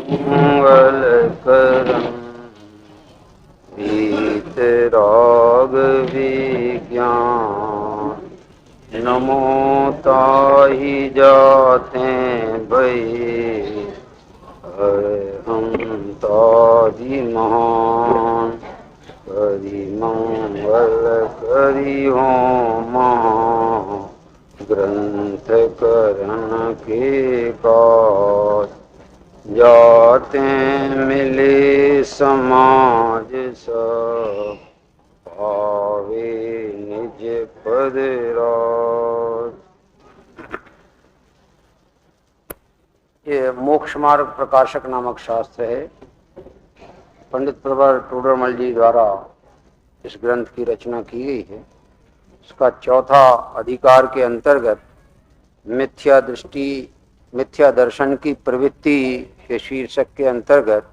मंगल करन वीतराग विज्ञान। नमो ताहि जाते भई अरहंतादि महान। करि मंगल करि होम ग्रंथ करण के काज। जाते मिले समाज सब पावे निज पद राज। ये मोक्ष मार्ग प्रकाशक नामक शास्त्र है। पंडित प्रवर टोडरमल जी द्वारा इस ग्रंथ की रचना की गई है। इसका चौथा अधिकार के अंतर्गत मिथ्या दृष्टि मिथ्या दर्शन की प्रवृत्ति के शीर्षक के अंतर्गत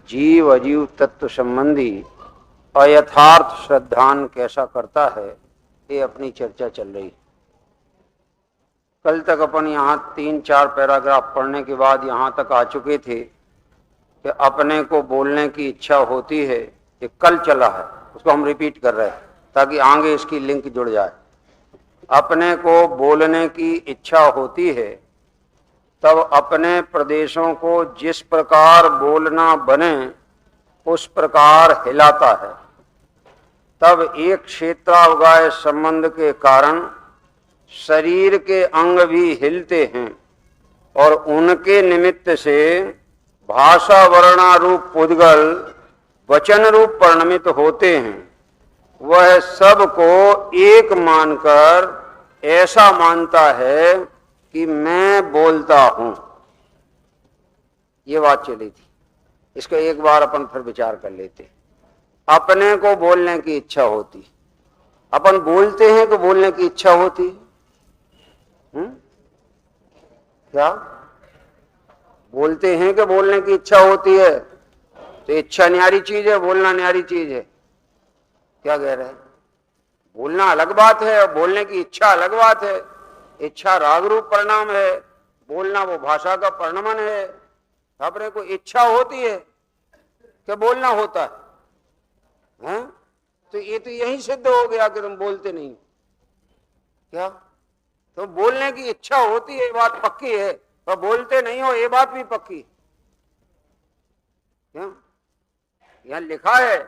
जीव अजीव तत्व संबंधी अयथार्थ श्रद्धान कैसा करता है, ये अपनी चर्चा चल रही है। कल तक अपन यहाँ 3-4 पैराग्राफ पढ़ने के बाद यहाँ तक आ चुके थे कि अपने को बोलने की इच्छा होती है। ये कल चला है, उसको हम रिपीट कर रहे हैं ताकि आगे इसकी लिंक जुड़ जाए। अपने को बोलने की इच्छा होती है तब अपने प्रदेशों को जिस प्रकार बोलना बने उस प्रकार हिलाता है। तब एक क्षेत्रावगाह संबंध के कारण शरीर के अंग भी हिलते हैं और उनके निमित्त से भाषा वर्णारूप पुद्गल वचन रूप परिणमित होते हैं। वह सबको एक मानकर ऐसा मानता है कि मैं बोलता हूं। ये बात चली थी, इसका एक बार अपन फिर विचार कर लेते। अपने को बोलने की इच्छा होती, अपन बोलते हैं तो बोलने की इच्छा होती है। क्या बोलते हैं कि बोलने की इच्छा होती है? तो इच्छा न्यारी चीज है, बोलना न्यारी चीज है। क्या कह रहे हैं? बोलना अलग बात है और बोलने की इच्छा अलग बात है। इच्छा राग रूप परिणाम है, बोलना वो भाषा का परिणमन है। अपने को इच्छा होती है कि बोलना होता है, तो ये तो यही सिद्ध हो गया कि तुम बोलते नहीं। क्या तो बोलने की इच्छा होती है, ये बात पक्की है, और बोलते नहीं हो ये बात भी पक्की। क्या यहां लिखा है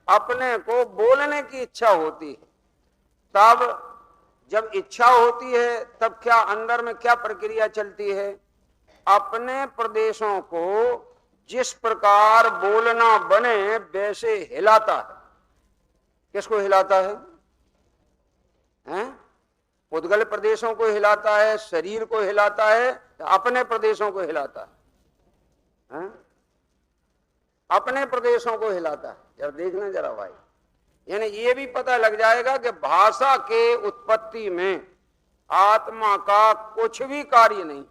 अपने को बोलने की इच्छा होती है। तब जब इच्छा होती है तब क्या अंदर में क्या प्रक्रिया चलती है? अपने प्रदेशों को जिस प्रकार बोलना बने वैसे हिलाता है। किसको हिलाता है? उद्गल प्रदेशों को हिलाता है, शरीर को हिलाता है, अपने प्रदेशों को हिलाता है? अपने प्रदेशों को हिलाता है। जब देखना जरा भाई, यानी ये भी पता लग जाएगा कि भाषा के उत्पत्ति में आत्मा का कुछ भी कार्य नहीं।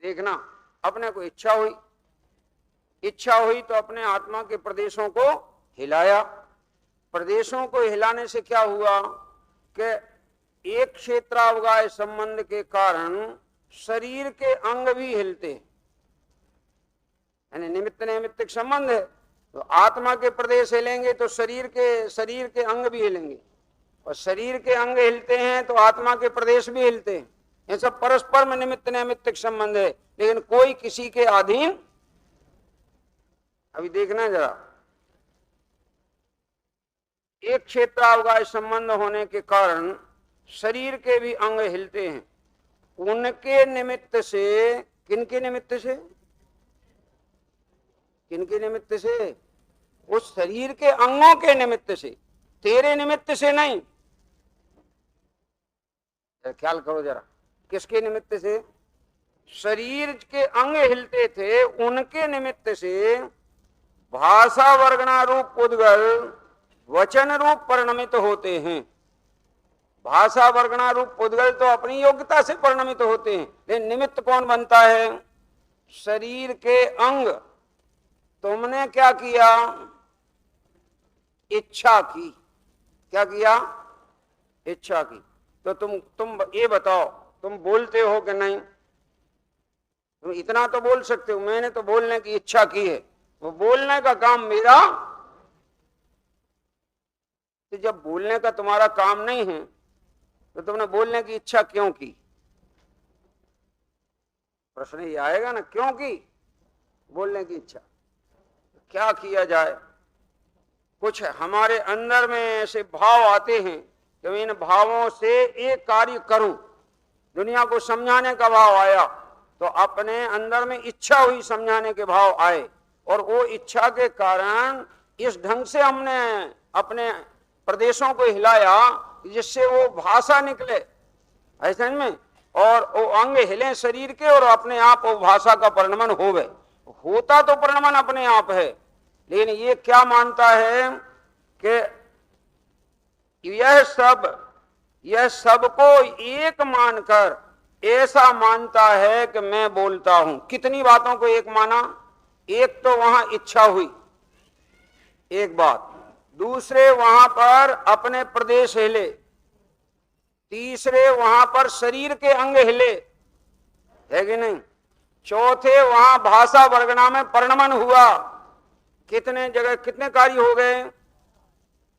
देखना, अपने को इच्छा हुई तो अपने आत्मा के प्रदेशों को हिलाया। प्रदेशों को हिलाने से क्या हुआ कि एक क्षेत्रावगाह संबंध के कारण शरीर के अंग भी हिलते हैं। यानी निमित्त नैमित्तिक संबंध है, तो आत्मा के प्रदेश हिलेंगे तो शरीर के अंग भी हिलेंगे, और शरीर के अंग हिलते हैं तो आत्मा के प्रदेश भी हिलते हैं। ये सब परस्पर में निमित्त नैमित्तिक संबंध है, लेकिन कोई किसी के अधीन। अभी देखना जरा, एक क्षेत्रावगाह संबंध होने के कारण शरीर के भी अंग हिलते हैं। उनके निमित्त से, किनके निमित्त से? किनके निमित्त से? उस शरीर के अंगों के निमित्त से, तेरे निमित्त से नहीं। ख्याल करो जरा, किसके निमित्त से? शरीर के अंग हिलते थे, उनके निमित्त से भाषा वर्गना रूप उद्गल वचन रूप परिणमित होते हैं। भाषा वर्गना रूप उद्गल तो अपनी योग्यता से परिणमित होते हैं, लेकिन निमित्त कौन बनता है? शरीर के अंग। तुमने क्या किया? इच्छा की। क्या किया? इच्छा की। तो तुम ये बताओ, तुम बोलते हो कि नहीं? तुम इतना तो बोल सकते हो, मैंने तो बोलने की इच्छा की है, वो बोलने का काम मेरा। तो जब बोलने का तुम्हारा काम नहीं है तो तुमने बोलने की इच्छा क्यों की? प्रश्न ये आएगा ना, क्यों की बोलने की इच्छा? क्या किया जाए? कुछ हमारे अंदर में ऐसे भाव आते हैं कि इन भावों से एक कार्य करूं। दुनिया को समझाने का भाव आया तो अपने अंदर में इच्छा हुई, समझाने के भाव आए, और वो इच्छा के कारण इस ढंग से हमने अपने प्रदेशों को हिलाया जिससे वो भाषा निकले, ऐसे में, और वो अंग हिले शरीर के, और अपने आप वो भाषा का परिणमन होता तो परिणमन अपने आप है। लेकिन ये क्या मानता है कि यह सबको एक मानकर ऐसा मानता है कि मैं बोलता हूं। कितनी बातों को एक माना? एक तो वहां इच्छा हुई, एक बात, दूसरे वहां पर अपने प्रदेश हिले, तीसरे वहां पर शरीर के अंग हिले, है कि नहीं, चौथे वहां भाषा वर्गना में परिणमन हुआ। कितने जगह कितने कार्य हो गए?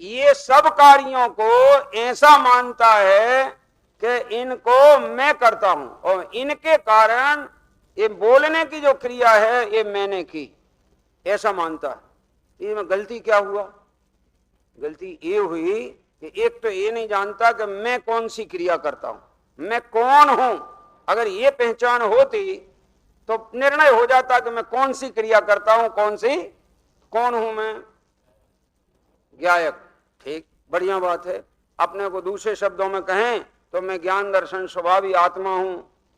ये सब कार्यों को ऐसा मानता है कि इनको मैं करता हूं, और इनके कारण ये बोलने की जो क्रिया है ये मैंने की, ऐसा मानता है। ये गलती क्या हुआ? गलती ये हुई कि एक तो ये नहीं जानता कि मैं कौन सी क्रिया करता हूं, मैं कौन हूं। अगर ये पहचान होती तो निर्णय हो जाता कि मैं कौन सी क्रिया करता हूं, कौन हूं मैं? ज्ञायक, ठीक, बढ़िया बात है। अपने को दूसरे शब्दों में कहें तो मैं ज्ञान दर्शन स्वभावी आत्मा हूं,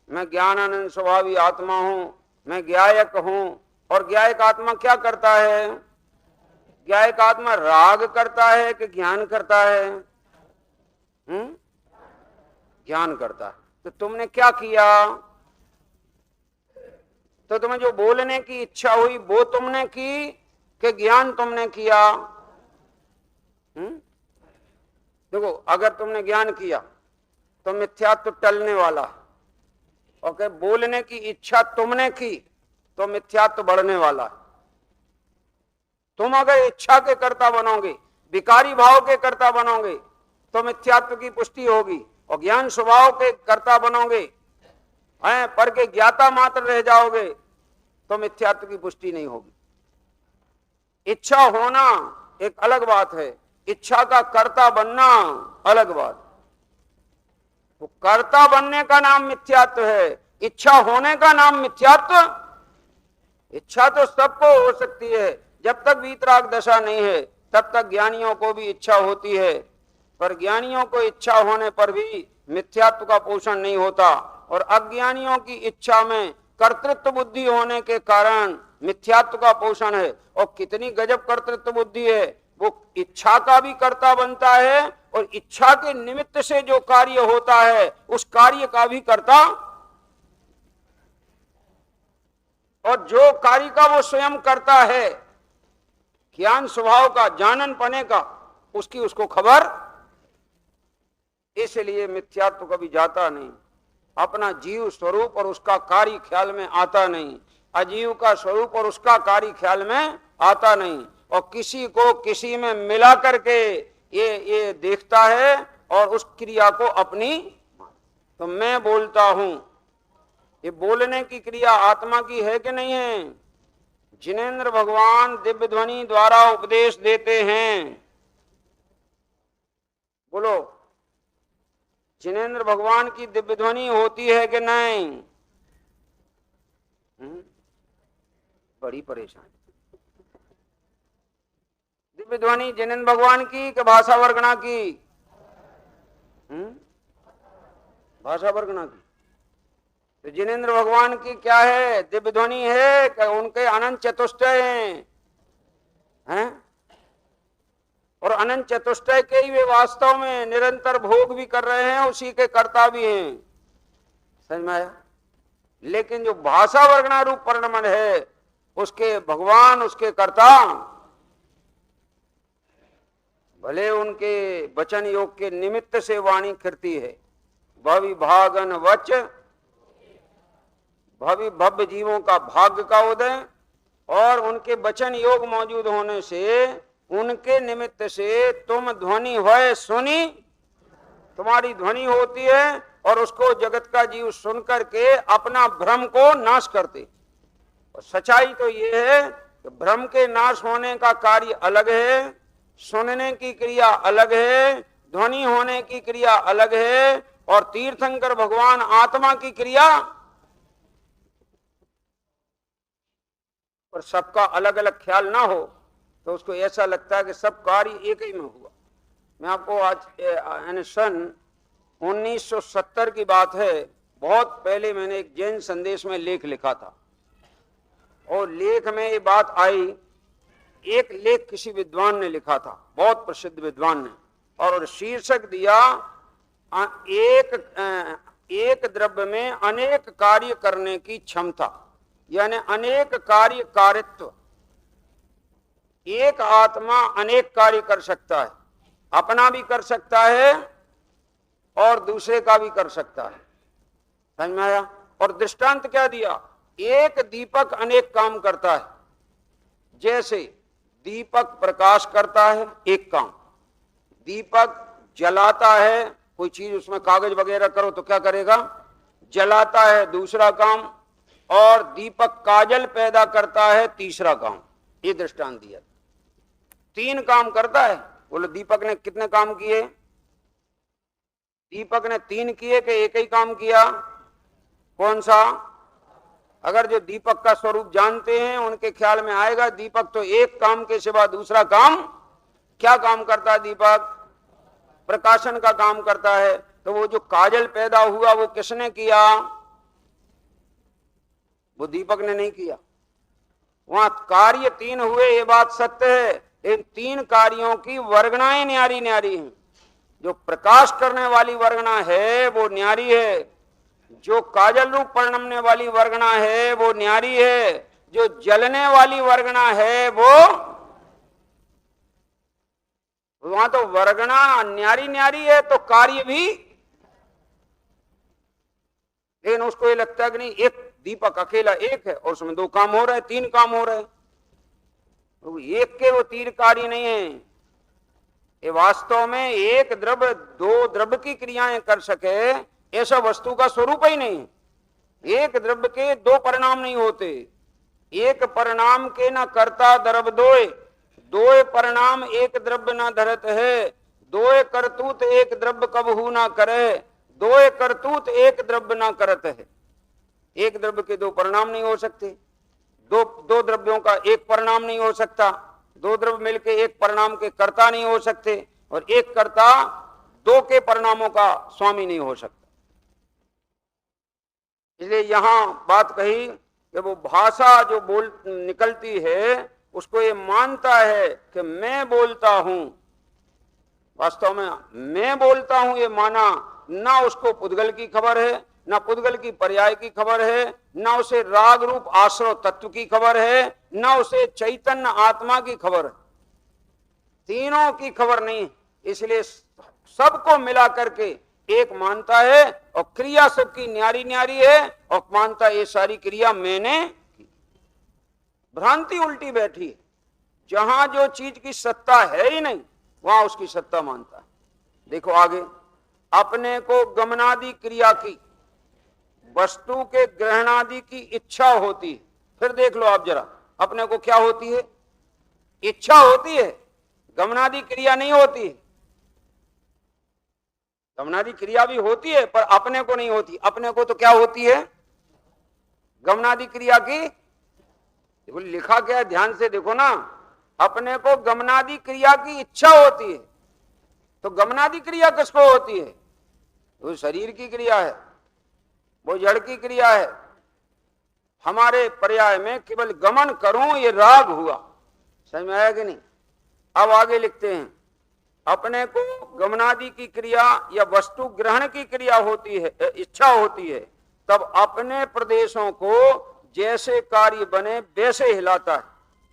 मैं ज्ञानानंद स्वभावी आत्मा हूं, मैं ज्ञायक हूं। और ज्ञायक आत्मा क्या करता है? ज्ञायक आत्मा राग करता है कि ज्ञान करता है? ज्ञान करता है। तो तुमने क्या किया? तो तुम्हें जो बोलने की इच्छा हुई वो तुमने की कि ज्ञान तुमने किया? देखो, अगर तुमने ज्ञान किया तो मिथ्यात्व टलने वाला, और कि बोलने की इच्छा तुमने की तो मिथ्यात्व बढ़ने वाला। तुम अगर इच्छा के कर्ता बनोगे, विकारी भाव के कर्ता बनोगे तो मिथ्यात्व की पुष्टि होगी, और ज्ञान स्वभाव के कर्ता बनोगे, पर के ज्ञाता मात्र रह जाओगे तो मिथ्यात्व की पुष्टि नहीं होगी। इच्छा होना एक अलग बात है, इच्छा का कर्ता बनना अलग बात। तो कर्ता बनने का नाम मिथ्यात्व है, इच्छा होने का नाम मिथ्यात्व। इच्छा तो सबको हो सकती है, जब तक वीतराग दशा नहीं है तब तक ज्ञानियों को भी इच्छा होती है, पर ज्ञानियों को इच्छा होने पर भी मिथ्यात्व का पोषण नहीं होता, और अज्ञानियों की इच्छा में कर्तृत्व बुद्धि होने के कारण मिथ्यात्व का पोषण है। और कितनी गजब कर्तृत्व बुद्धि है, वो इच्छा का भी कर्ता बनता है, और इच्छा के निमित्त से जो कार्य होता है उस कार्य का भी कर्ता, और जो कार्य का वो स्वयं करता है, ज्ञान स्वभाव का, जानन पने का, उसकी उसको खबर। इसलिए मिथ्यात्व कभी जाता नहीं, अपना जीव स्वरूप और उसका कार्य ख्याल में आता नहीं, अजीव का स्वरूप और उसका कार्य ख्याल में आता नहीं, और किसी को किसी में मिला करके ये देखता है और उस क्रिया को अपनी। तो मैं बोलता हूं, ये बोलने की क्रिया आत्मा की है कि नहीं है? जिनेंद्र भगवान दिव्य ध्वनि द्वारा उपदेश देते हैं। बोलो, जिनेंद्र भगवान की दिव्य ध्वनि होती है कि नहीं? बड़ी परेशानी। दिव्य ध्वनि जिनेंद्र भगवान की कि भाषा वर्गना की? भाषा वर्गना की। तो जिनेंद्र भगवान की क्या है? दिव्य ध्वनि है कि उनके अनंत चतुष्टय हैं? और अनंत चतुष्टय के ही वे वास्तव में निरंतर भोग भी कर रहे हैं, उसी के कर्ता भी हैं। समझ में आया? लेकिन जो भाषा वर्गना रूप परिणमन है उसके भगवान, उसके कर्ता, भले उनके वचन योग के निमित्त से वाणी करती है, भविभागन वच भवि भव्य जीवों का भाग्य का उदय और उनके वचन योग मौजूद होने से, उनके निमित्त से तुम ध्वनि होए सुनी, तुम्हारी ध्वनि होती है और उसको जगत का जीव सुन करके अपना भ्रम को नाश करते। और सच्चाई तो ये है कि भ्रम के नाश होने का कार्य अलग है, सुनने की क्रिया अलग है, ध्वनि होने की क्रिया अलग है, और तीर्थंकर भगवान आत्मा की क्रिया, और सबका अलग अलग ख्याल ना हो तो उसको ऐसा लगता है कि सब कार्य एक ही में हुआ। मैं आपको आज सन 1970 की बात है, बहुत पहले मैंने एक जैन संदेश में लेख लिखा था, और लेख में ये बात आई, एक लेख किसी विद्वान ने लिखा था, बहुत प्रसिद्ध विद्वान ने, और शीर्षक दिया एक द्रव्य में अनेक कार्य करने की क्षमता, यानी अनेक कार्य कारित्व। एक आत्मा अनेक कार्य कर सकता है, अपना भी कर सकता है और दूसरे का भी कर सकता है। समझ में आया? और दृष्टांत क्या दिया? एक दीपक अनेक काम करता है, जैसे दीपक प्रकाश करता है एक काम, दीपक जलाता है, कोई चीज उसमें कागज वगैरह करो तो क्या करेगा, जलाता है दूसरा काम, और दीपक काजल पैदा करता है तीसरा काम। ये दृष्टांत दिया, तीन काम करता है। बोलो दीपक ने कितने काम किए? दीपक ने तीन किए कि एक ही काम किया? कौन सा? अगर जो दीपक का स्वरूप जानते हैं उनके ख्याल में आएगा दीपक तो एक काम के सिवा दूसरा काम, क्या काम करता है दीपक? प्रकाशन का काम करता है। तो वो जो काजल पैदा हुआ वो किसने किया? वो दीपक ने नहीं किया। वहां कार्य तीन हुए, ये बात सत्य है। इन तीन कार्यों की वर्गणाएं न्यारी न्यारी हैं। जो प्रकाश करने वाली वर्गणा है वो न्यारी है, जो काजल रूप परिणमने वाली वर्गणा है वो न्यारी है, जो जलने वाली वर्गणा है वो, वहां तो वर्गणा न्यारी न्यारी है तो कार्य भी, लेकिन उसको ये लगता है कि नहीं एक दीपक अकेला एक है और उसमें दो काम हो रहे, तीन काम हो रहे। तो एक के वो तीन कार्य नहीं है। ये वास्तव में एक द्रव्य दो द्रव्य की क्रियाएं कर सके ऐसा वस्तु का स्वरूप ही नहीं। एक द्रव्य के दो परिणाम नहीं होते, एक परिणाम के न कर्ता द्रव्य दोय, दोय परिणाम एक द्रव्य न धरत है, दोय करतूत एक द्रव्य कबहू ना करे, दोय करतूत एक द्रव्य ना करत है। एक द्रव्य के दो परिणाम नहीं हो सकते, दो द्रव्यों का एक परिणाम नहीं हो सकता, दो द्रव्य मिलकर एक परिणाम के कर्ता नहीं हो सकते, और एक कर्ता दो के परिणामों का स्वामी नहीं हो सकता। इसलिए यहां बात कही कि वो भाषा जो बोल निकलती है उसको ये मानता है कि मैं बोलता हूं। वास्तव में मैं बोलता हूं ये माना, ना उसको पुद्गल की खबर है, ना पुद्गल की पर्याय की खबर है, ना उसे राग रूप आश्रव तत्व की खबर है, ना उसे चैतन्य आत्मा की खबर है। तीनों की खबर नहीं, इसलिए सबको मिला करके एक मानता है, और क्रिया सबकी न्यारी न्यारी है, और मानता है ये सारी क्रिया मैंने की। भ्रांति उल्टी बैठी है, जहां जो चीज की सत्ता है ही नहीं वहां उसकी सत्ता मानता है। देखो आगे, अपने को गमनादि क्रिया की, वस्तु के ग्रहणादि की इच्छा होती है। फिर देख लो आप जरा, अपने को क्या होती है? इच्छा होती है, गमनादि क्रिया नहीं होती है। गमनादि क्रिया भी होती है पर अपने को नहीं होती। अपने को तो क्या होती है? गमनादि क्रिया की, देखो लिखा क्या है, ध्यान से देखो ना, अपने को गमनादि क्रिया की इच्छा होती है। तो गमनादि क्रिया किसको होती है? वो शरीर की क्रिया है, वो जड़ की क्रिया है। हमारे पर्याय में केवल गमन करूं ये राग हुआ। समझ में आया कि नहीं? अब आगे लिखते हैं, अपने को गमनादि की क्रिया या वस्तु ग्रहण की क्रिया होती है, इच्छा होती है, तब अपने प्रदेशों को जैसे कार्य बने वैसे हिलाता है।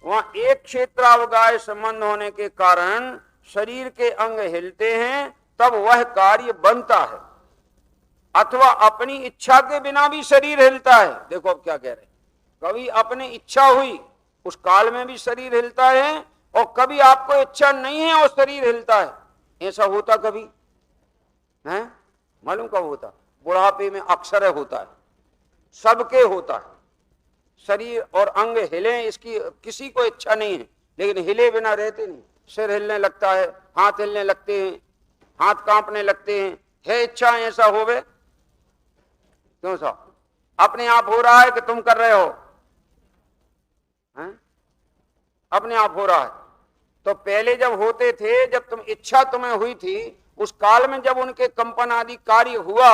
वहां एक क्षेत्रावगाय संबंध होने के कारण शरीर के अंग हिलते हैं, तब वह कार्य बनता है। अथवा अपनी इच्छा के बिना भी शरीर हिलता है। देखो अब क्या कह रहे हैं, कभी अपनी इच्छा हुई उस काल में भी शरीर हिलता है, और कभी आपको इच्छा नहीं है और शरीर हिलता है। ऐसा होता कभी है? मालूम कब होता? बुढ़ापे में अक्सर होता है, सबके होता है। शरीर और अंग हिले, इसकी किसी को इच्छा नहीं है, लेकिन हिले बिना रहते नहीं। सिर हिलने लगता है, हाथ हिलने लगते हैं, हाथ कांपने लगते हैं। है इच्छा ऐसा होवे? क्यों सा अपने आप हो रहा है कि तुम कर रहे हो? हैं? अपने आप हो रहा है। तो पहले जब होते थे, जब तुम इच्छा तुम्हें हुई थी, उस काल में जब उनके कंपन आदि कार्य हुआ,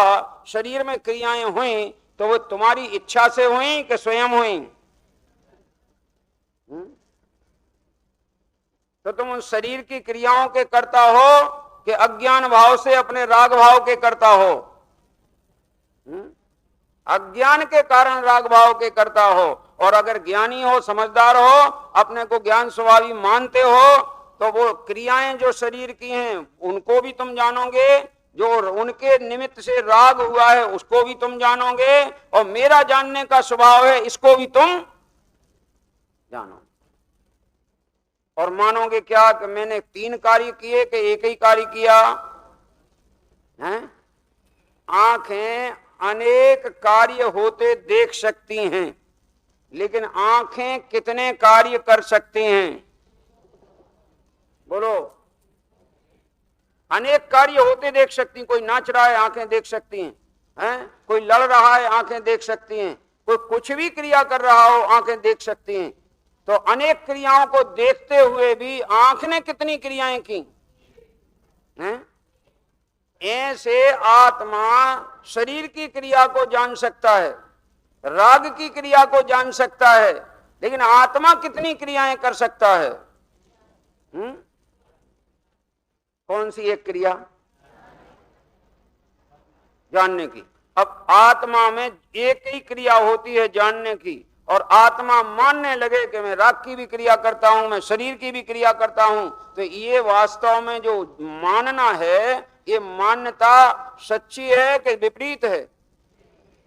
शरीर में क्रियाएं हुई, तो वो तुम्हारी इच्छा से हुई कि स्वयं हुई? तो तुम उन शरीर की क्रियाओं के करता हो कि अज्ञान भाव से अपने राग भाव के करता हो? अज्ञान के कारण राग भाव के करता हो। और अगर ज्ञानी हो, समझदार हो, अपने को ज्ञान स्वभावी मानते हो, तो वो क्रियाएं जो शरीर की हैं उनको भी तुम जानोगे, जो उनके निमित्त से राग हुआ है उसको भी तुम जानोगे, और मेरा जानने का स्वभाव है इसको भी तुम जानोगे। और मानोगे क्या कि मैंने 3 कार्य किए कि एक ही कार्य किया? हैं? आंखें अनेक कार्य होते देख सकती हैं, लेकिन आंखें कितने कार्य कर सकती हैं? बोलो। अनेक कार्य होते देख सकती हैं। कोई नाच रहा है, आंखें देख सकती हैं, हैं? कोई लड़ रहा है, आंखें देख सकती हैं। कोई कुछ भी क्रिया कर रहा हो, आंखें देख सकती हैं। तो अनेक क्रियाओं को देखते हुए भी आंख ने कितनी क्रियाएं की हैं? ऐसे आत्मा शरीर की क्रिया को जान सकता है, राग की क्रिया को जान सकता है, लेकिन आत्मा कितनी क्रियाएं कर सकता है? कौन सी एक क्रिया? जानने की। अब आत्मा में एक ही क्रिया होती है जानने की, और आत्मा मानने लगे कि मैं राग की भी क्रिया करता हूं, मैं शरीर की भी क्रिया करता हूं, तो ये वास्तव में जो मानना है, ये मान्यता सच्ची है कि विपरीत है?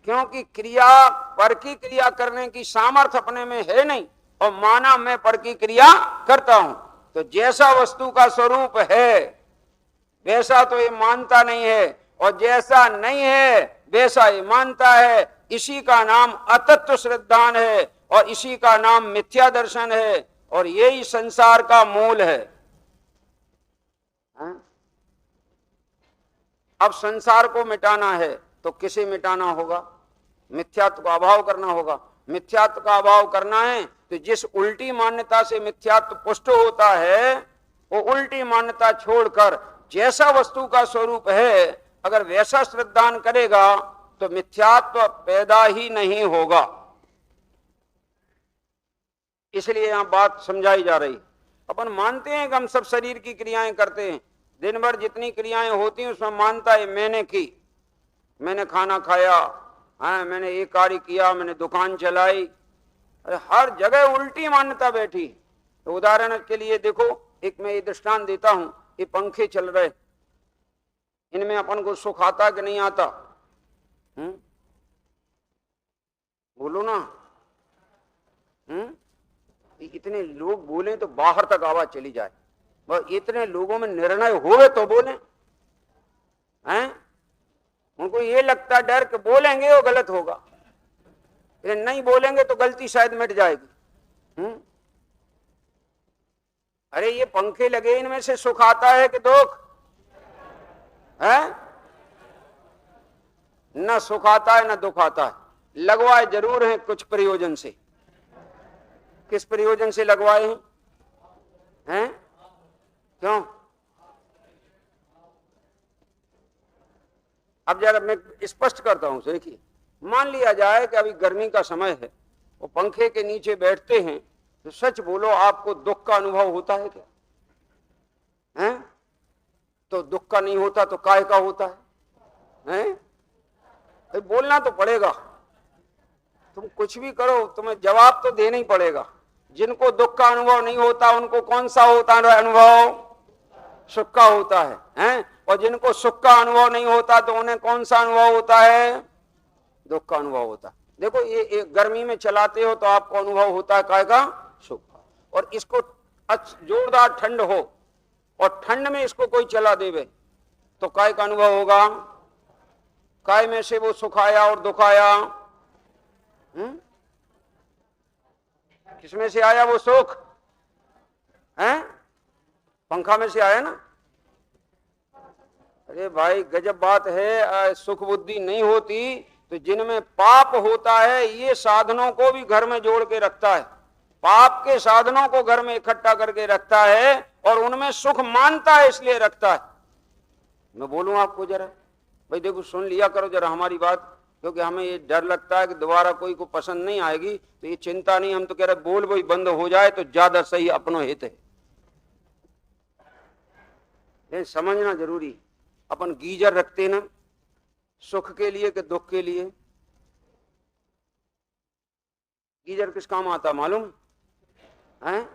क्योंकि क्रिया पर की क्रिया करने की सामर्थ्य अपने में है नहीं, और माना मैं पर की क्रिया करता हूं। तो जैसा वस्तु का स्वरूप है वैसा तो ये मानता नहीं है, और जैसा नहीं है वैसा ये मानता है। इसी का नाम अतत्व श्रद्धान है, और इसी का नाम मिथ्या दर्शन है, और यही संसार का मूल है। अब संसार को मिटाना है तो किसे मिटाना होगा? मिथ्यात्व का अभाव करना होगा। मिथ्यात्व का अभाव करना है तो जिस उल्टी मान्यता से मिथ्यात्व पुष्ट होता है, वो उल्टी मान्यता छोड़कर जैसा वस्तु का स्वरूप है, अगर वैसा श्रद्धान करेगा तो मिथ्यात्व पैदा ही नहीं होगा। इसलिए यहां बात समझाई जा रही। अपन मानते हैं कि हम सब शरीर की क्रियाएं करते हैं, दिन भर जितनी क्रियाएं होती हैं उसमें मानता है मैंने की, मैंने खाना खाया, मैंने ये कार्य किया, मैंने दुकान चलाई। अरे हर जगह उल्टी मान्यता बैठी। तो उदाहरण के लिए देखो, एक मैं ये दृष्टांत देता हूं, ये पंखे चल रहे, इनमें अपन को सुख आता कि नहीं आता? बोलो ना। इतने लोग बोले तो बाहर तक आवाज चली जाए, बस इतने लोगों में निर्णय होवे तो बोले हैं। उनको ये लगता डर कि बोलेंगे वो गलत होगा, लेकिन नहीं बोलेंगे तो गलती शायद मिट जाएगी। अरे ये पंखे लगे, इनमें से सुख आता है कि दुख है? न सुख आता है न दुख आता है। लगवाए जरूर हैं कुछ प्रयोजन से। किस प्रयोजन से लगवाए हैं? क्यों? अब जरा मैं स्पष्ट करता हूं। देखिए, मान लिया जाए कि अभी गर्मी का समय है, वो पंखे के नीचे बैठते हैं, तो सच बोलो आपको दुख का अनुभव होता है क्या? हैं? तो दुख का नहीं होता तो काहे का होता है? हैं? तो बोलना तो पड़ेगा। तुम कुछ भी करो, तुम्हें जवाब तो देना ही पड़ेगा। जिनको दुख का अनुभव नहीं होता उनको कौन सा होता है अनुभव? सुख का होता है। हैं? और जिनको सुख का अनुभव नहीं होता तो उन्हें कौन सा अनुभव होता है? दुख का अनुभव होता है। देखो ये गर्मी में चलाते हो तो आपको अनुभव होता है काय का? सुख का। और इसको जोरदार ठंड हो और ठंड में इसको कोई चला देवे तो काय का अनुभव होगा? काय में से वो सुख आया और दुख आया? किसमें से आया वो सुख? हैं? पंखा में से आया ना? अरे भाई गजब बात है। सुख बुद्धि नहीं होती तो जिनमें पाप होता है ये साधनों को भी घर में जोड़ के रखता है, पाप के साधनों को घर में इकट्ठा करके रखता है और उनमें सुख मानता है इसलिए रखता है। मैं बोलूं आपको जरा, भाई देखो सुन लिया करो जरा हमारी बात, क्योंकि हमें ये डर लगता है कि दोबारा कोई को पसंद नहीं आएगी तो ये चिंता नहीं, हम तो कह रहे बोल वही बंद हो जाए तो ज्यादा सही अपनो हित है। ये समझना जरूरी। अपन गीजर रखते ना सुख के लिए कि दुख के लिए? गीजर किस काम आता मालूम है?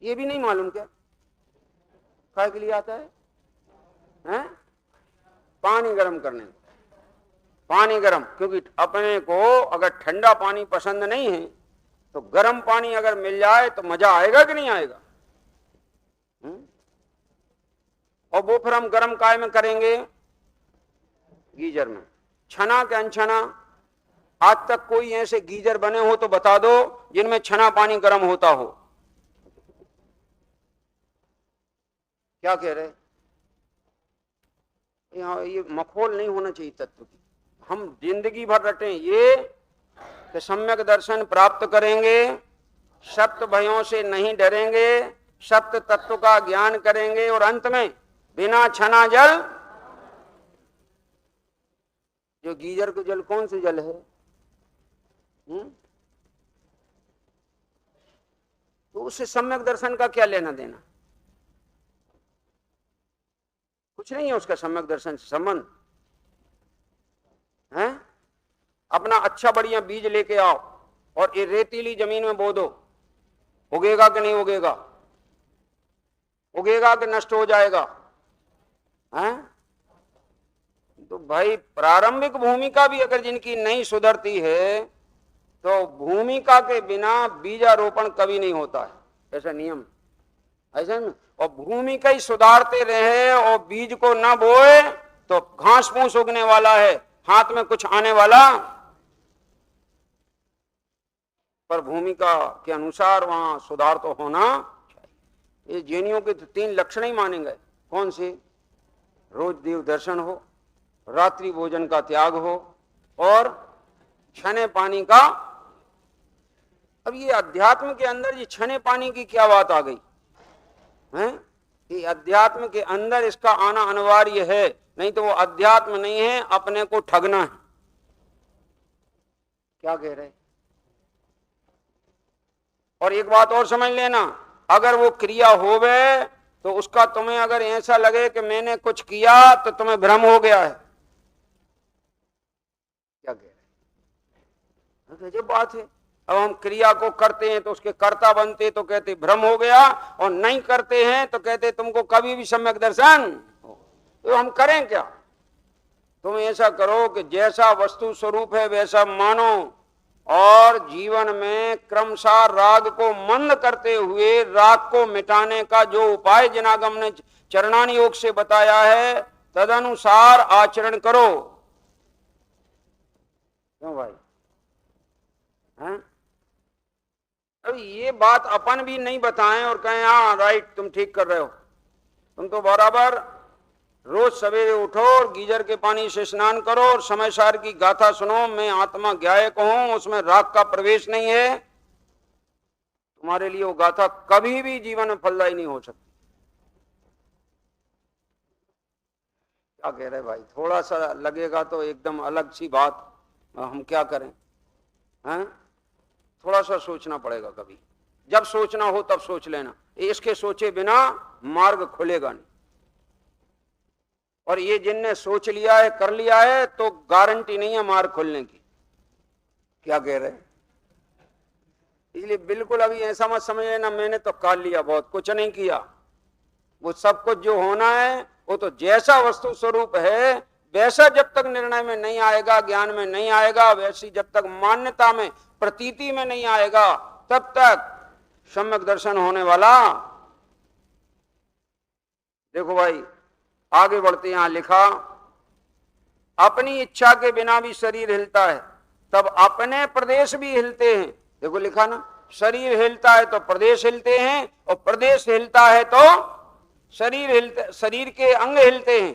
ये भी नहीं मालूम क्या काय के लिए आता है? हैं? पानी गर्म करने। पानी गर्म, क्योंकि अपने को अगर ठंडा पानी पसंद नहीं है तो गर्म पानी अगर मिल जाए तो मजा आएगा कि नहीं आएगा? और वो फिर हम गर्म काय में करेंगे? गीजर में। छना के अनछना? आज तक कोई ऐसे गीजर बने हो तो बता दो जिनमें छना पानी गर्म होता हो। क्या कह रहे? यहाँ ये मखौल नहीं होना चाहिए तत्व की। हम जिंदगी भर रटे ये कि सम्यक दर्शन प्राप्त करेंगे, सप्त भयों से नहीं डरेंगे, सप्त तत्व का ज्ञान करेंगे और अंत में बिना छना जल। जो गीजर का जल कौन से जल है? तो उससे सम्यक दर्शन का क्या लेना देना? कुछ नहीं है उसका सम्यक दर्शन से संबंध है। अपना अच्छा बढ़िया बीज लेके आओ और ये रेतीली जमीन में बो दो, उगेगा कि नहीं उगेगा? उगेगा कि नष्ट हो जाएगा? हैं? तो भाई प्रारंभिक भूमिका भी अगर जिनकी नहीं सुधरती है तो भूमिका के बिना बीजारोपण कभी नहीं होता है, ऐसा नियम ऐसा ना। और भूमिका ही सुधारते रहे और बीज को न बोए तो घास फूस उगने वाला है, हाथ में कुछ आने वाला। पर भूमिका के अनुसार वहां सुधार तो होना चाहिए। ये जैनियों के तो 3 लक्षण ही मानेंगे। कौन से? रोज देव दर्शन हो, रात्रि भोजन का त्याग हो और छने पानी का। अब ये अध्यात्म के अंदर ये छने पानी की क्या बात आ गई है? कि अध्यात्म के अंदर इसका आना अनिवार्य है, नहीं तो वो अध्यात्म नहीं है, अपने को ठगना है। क्या कह रहे? और एक बात और समझ लेना, अगर वो क्रिया होवे तो उसका तुम्हें अगर ऐसा लगे कि मैंने कुछ किया तो तुम्हें भ्रम हो गया है। क्या कह रहे? जो बात है, अब हम क्रिया को करते हैं तो उसके कर्ता बनते तो कहते भ्रम हो गया, और नहीं करते हैं तो कहते तुमको कभी भी सम्यक दर्शन हो। तो हम करें क्या? तुम ऐसा करो कि जैसा वस्तु स्वरूप है वैसा मानो और जीवन में क्रमशः राग को मंद करते हुए राग को मिटाने का जो उपाय जिनागम ने चरणान योग से बताया है तदनुसार आचरण करो। क्यों भाई? हैं? अब ये बात अपन भी नहीं बताएं और कहें हाँ राइट तुम ठीक कर रहे हो। तुम तो बराबर रोज सवेरे उठो और गीजर के पानी से स्नान करो और समय सार की गाथा सुनो, मैं आत्मा ज्ञायक हूं, उसमें राग का प्रवेश नहीं है। तुम्हारे लिए वो गाथा कभी भी जीवन में फलदायी नहीं हो सकती। क्या कह रहे भाई? थोड़ा सा लगेगा तो एकदम अलग सी बात, हम क्या करें? हैं? थोड़ा सा सोचना पड़ेगा। कभी जब सोचना हो तब सोच लेना, इसके सोचे बिना मार्ग खुलेगा नहीं। और ये जिनने सोच लिया है कर लिया है तो गारंटी नहीं है मार्ग खुलने की। क्या कह रहे? इसलिए बिल्कुल अभी ऐसा मत समझ लेना मैंने तो कर लिया, बहुत कुछ नहीं किया। वो सब कुछ जो होना है वो तो जैसा वस्तु स्वरूप है वैसा जब तक निर्णय में नहीं आएगा, ज्ञान में नहीं आएगा, वैसी जब तक मान्यता में, प्रतीति में नहीं आएगा, तब तक सम्यक दर्शन होने वाला। देखो भाई आगे बढ़ते, यहां लिखा अपनी इच्छा के बिना भी शरीर हिलता है तब अपने प्रदेश भी हिलते हैं। देखो लिखा ना, शरीर हिलता है तो प्रदेश हिलते हैं, और प्रदेश हिलता है तो शरीर हिलते, शरीर के अंग हिलते हैं।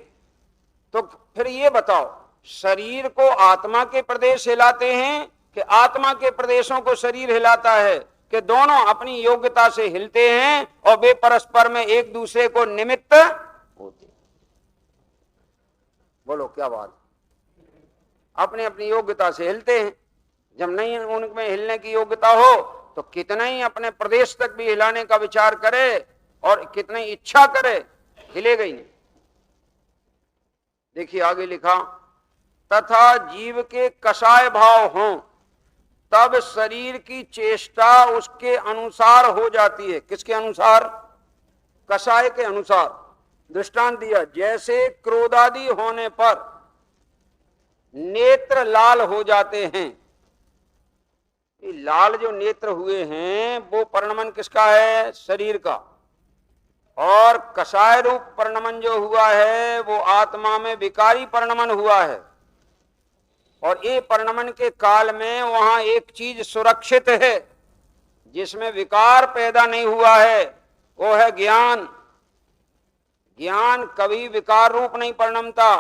तो फिर ये बताओ, शरीर को आत्मा के प्रदेश हिलाते हैं कि आत्मा के प्रदेशों को शरीर हिलाता है, कि दोनों अपनी योग्यता से हिलते हैं और वे परस्पर में एक दूसरे को निमित्त होते हैं? बोलो क्या बात। अपनी अपनी योग्यता से हिलते हैं। जब नहीं उनमें हिलने की योग्यता हो तो कितना ही अपने प्रदेश तक भी हिलाने का विचार करे और कितनी इच्छा करे, हिलेगा ही नहीं। देखिए आगे लिखा, तथा जीव के कषाय भाव हों तब शरीर की चेष्टा उसके अनुसार हो जाती है। किसके अनुसार? कषाय के अनुसार। दृष्टांत दिया, जैसे क्रोधादि होने पर नेत्र लाल हो जाते हैं। लाल जो नेत्र हुए हैं वो परिणमन किसका है? शरीर का। और कषाय रूप परिणमन जो हुआ है वो आत्मा में विकारी परिणमन हुआ है। और ये परिणमन के काल में वहां एक चीज सुरक्षित है जिसमें विकार पैदा नहीं हुआ है, वो है ज्ञान। ज्ञान कभी विकार रूप नहीं परिणमता,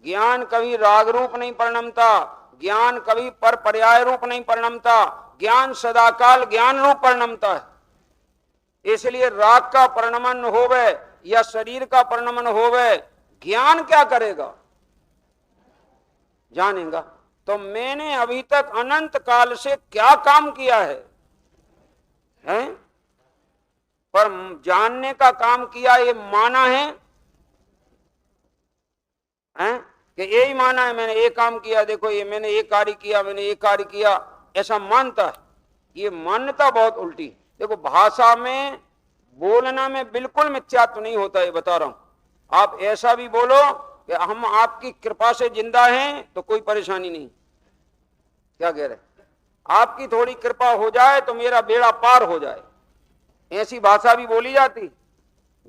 ज्ञान कभी राग रूप नहीं परिणमता, ज्ञान कभी पर पर्याय रूप नहीं परिणमता, ज्ञान सदाकाल ज्ञान रूप परिणमता है। इसलिए राग का परिणमन होवे या शरीर का परिणमन होवे, ज्ञान क्या करेगा? जानेगा। तो मैंने अभी तक अनंत काल से क्या काम किया है, हैं? पर जानने का काम किया, ये माना है, हैं? कि यही माना है मैंने ये काम किया, देखो ये मैंने ये कार्य किया, मैंने ये कार्य किया, ऐसा मानता है। ये मान्यता बहुत उल्टी। देखो भाषा में बोलना में बिल्कुल मिथ्यात्व नहीं होता, ये बता रहा हूं। आप ऐसा भी बोलो कि हम आपकी कृपा से जिंदा हैं तो कोई परेशानी नहीं। क्या कह रहे? आपकी थोड़ी कृपा हो जाए तो मेरा बेड़ा पार हो जाए, ऐसी भाषा भी बोली जाती।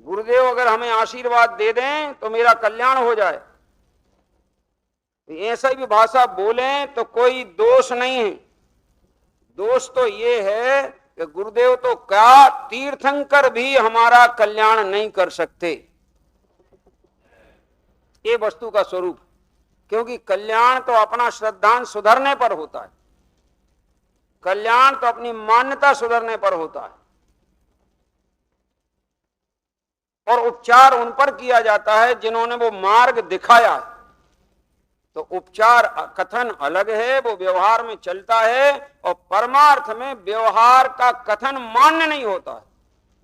गुरुदेव अगर हमें आशीर्वाद दे दें तो मेरा कल्याण हो जाए, ऐसा भी भाषा बोले तो कोई दोष नहीं है। दोष तो ये है कि गुरुदेव तो क्या तीर्थंकर भी हमारा कल्याण नहीं कर सकते, ये वस्तु का स्वरूप। क्योंकि कल्याण तो अपना श्रद्धांत सुधरने पर होता है, कल्याण तो अपनी मान्यता सुधरने पर होता है, और उपचार उन पर किया जाता है जिन्होंने वो मार्ग दिखाया है। तो उपचार कथन अलग है, वो व्यवहार में चलता है, और परमार्थ में व्यवहार का कथन मान्य नहीं होता है।